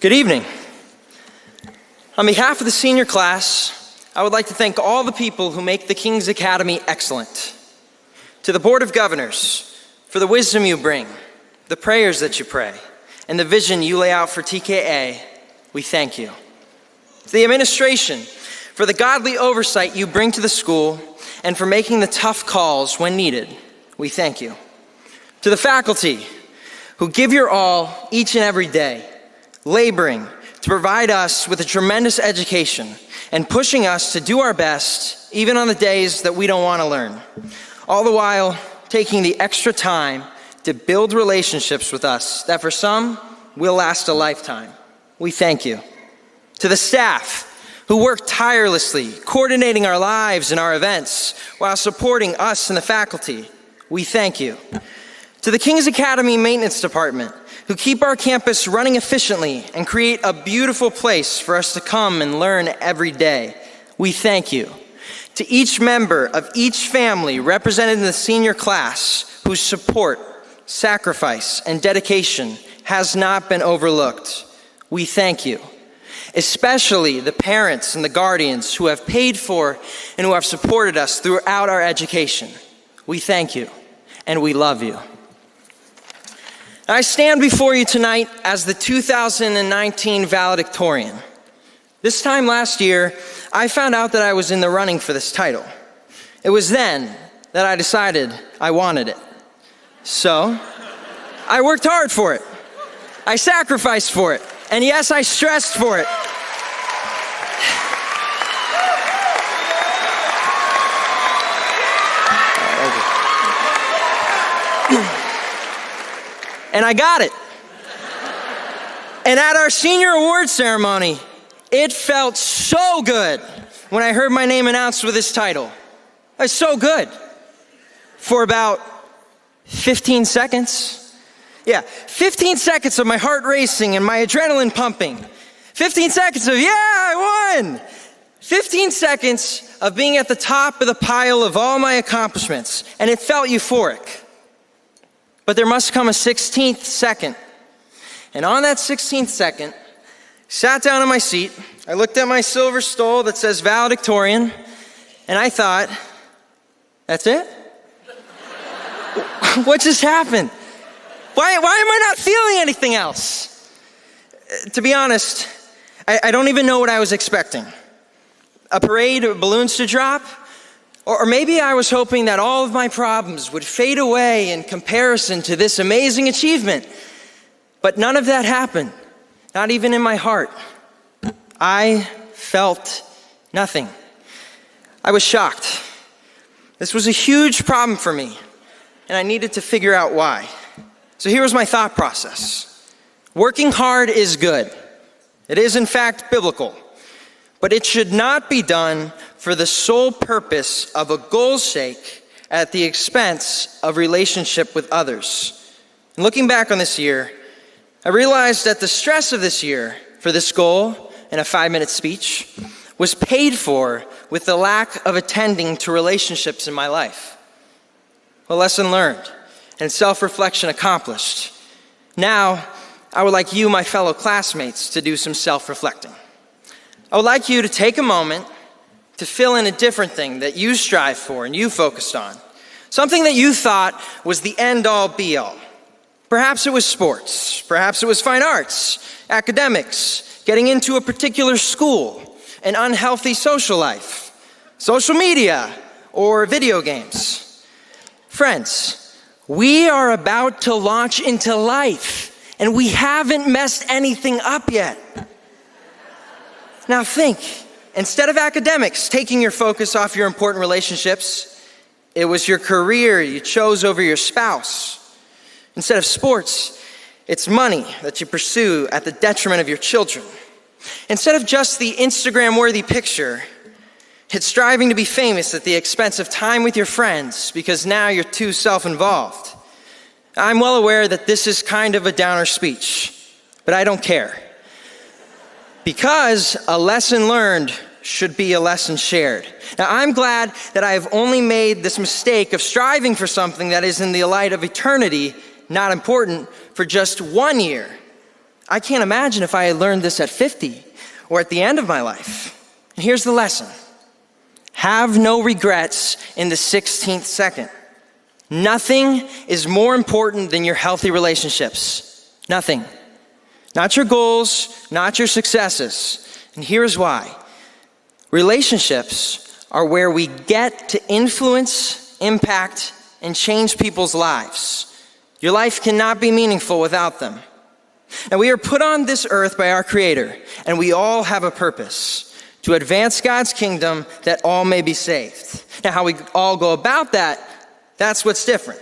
Good evening. On behalf of the senior class, I would like to thank all the people who make the King's Academy excellent. To the Board of Governors, for the wisdom you bring, the prayers that you pray, and the vision you lay out for TKA, we thank you. To the administration, for the godly oversight you bring to the school, and for making the tough calls when needed, we thank you. To the faculty, who give your all each and every day, laboring to provide us with a tremendous education and pushing us to do our best, even on the days that we don't want to learn. All the while, taking the extra time to build relationships with us that for some will last a lifetime. We thank you. To the staff, who work tirelessly, coordinating our lives and our events while supporting us and the faculty, we thank you. To the King's Academy Maintenance Department, who keep our campus running efficiently and create a beautiful place for us to come and learn every day, we thank you. To each member of each family represented in the senior class whose support, sacrifice, and dedication has not been overlooked, we thank you. Especially the parents and the guardians who have paid for and who have supported us throughout our education. We thank you, and we love you. I stand before you tonight as the 2019 Valedictorian. This time last year, I found out that I was in the running for this title. It was then that I decided I wanted it. So, I worked hard for it. I sacrificed for it. And yes, I stressed for it. And I got it. And at our senior award ceremony, it felt so good when I heard my name announced with this title. It was so good. For about 15 seconds. Yeah, 15 seconds of my heart racing and my adrenaline pumping. 15 seconds of, yeah, I won. 15 seconds of being at the top of the pile of all my accomplishments. And it felt euphoric. But there must come a 16th second. And on that 16th second, sat down in my seat, I looked at my silver stole that says Valedictorian, and I thought, that's it? What just happened? Why am I not feeling anything else? To be honest, I don't even know what I was expecting. A parade of balloons to drop? Or maybe I was hoping that all of my problems would fade away in comparison to this amazing achievement. But none of that happened, not even in my heart. I felt nothing. I was shocked. This was a huge problem for me, and I needed to figure out why. So here was my thought process. Working hard is good. It is, in fact, biblical. But it should not be done for the sole purpose of a goal's sake at the expense of relationship with others. And looking back on this year, I realized that the stress of this year for this goal in a 5-minute speech was paid for with the lack of attending to relationships in my life. A lesson learned and self-reflection accomplished. Now, I would like you, my fellow classmates, to do some self-reflecting. I would like you to take a moment to fill in a different thing that you strive for and you focused on. Something that you thought was the end-all, be-all. Perhaps it was sports. Perhaps it was fine arts, academics, getting into a particular school, an unhealthy social life, social media, or video games. Friends, we are about to launch into life, and we haven't messed anything up yet. Now think, instead of academics taking your focus off your important relationships, it was your career you chose over your spouse. Instead of sports, it's money that you pursue at the detriment of your children. Instead of just the Instagram-worthy picture, it's striving to be famous at the expense of time with your friends because now you're too self-involved. I'm well aware that this is kind of a downer speech, but I don't care. Because a lesson learned should be a lesson shared. Now, I'm glad that I have only made this mistake of striving for something that is in the light of eternity not important for just 1 year. I can't imagine if I had learned this at 50 or at the end of my life. And here's the lesson. Have no regrets in the 16th second. Nothing is more important than your healthy relationships. Nothing. Not your goals, not your successes. And here's why. Relationships are where we get to influence, impact, and change people's lives. Your life cannot be meaningful without them. Now, we are put on this earth by our Creator, and we all have a purpose: to advance God's kingdom that all may be saved. Now, how we all go about that, that's what's different.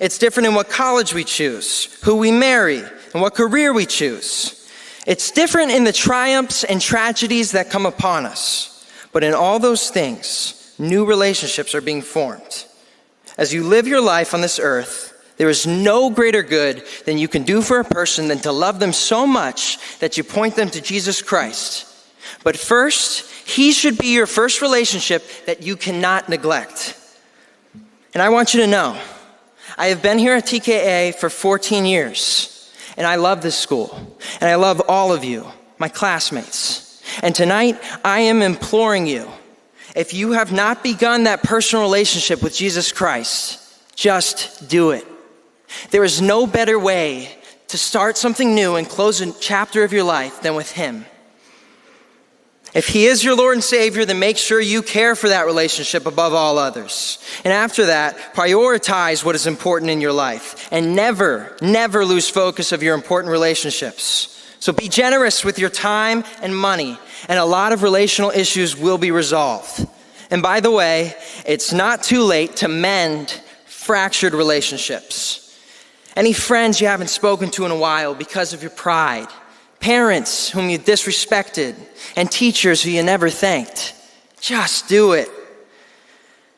It's different in what college we choose, who we marry, and what career we choose. It's different in the triumphs and tragedies that come upon us. But in all those things, new relationships are being formed. As you live your life on this earth, there is no greater good than you can do for a person than to love them so much that you point them to Jesus Christ. But first, He should be your first relationship that you cannot neglect. And I want you to know, I have been here at TKA for 14 years, and I love this school, and I love all of you, my classmates. And tonight, I am imploring you, if you have not begun that personal relationship with Jesus Christ, just do it. There is no better way to start something new and close a chapter of your life than with Him. If He is your Lord and Savior, then make sure you care for that relationship above all others. And after that, prioritize what is important in your life. And never, never lose focus of your important relationships. So be generous with your time and money, and a lot of relational issues will be resolved. And by the way, it's not too late to mend fractured relationships. Any friends you haven't spoken to in a while because of your pride, parents whom you disrespected, and teachers who you never thanked. Just do it.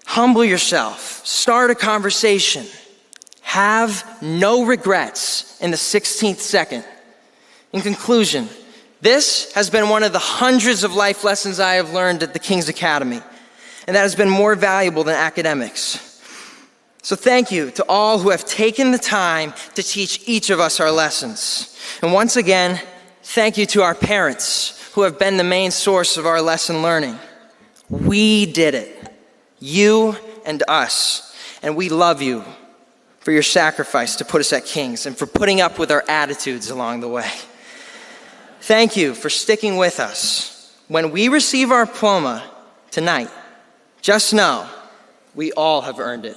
Humble yourself. Start a conversation. Have no regrets in the 16th second. In conclusion, this has been one of the hundreds of life lessons I have learned at the King's Academy, and that has been more valuable than academics. So thank you to all who have taken the time to teach each of us our lessons. And once again, thank you to our parents who have been the main source of our lesson learning. We did it, you and us, and we love you for your sacrifice to put us at King's and for putting up with our attitudes along the way. Thank you for sticking with us. When we receive our diploma tonight, just know we all have earned it.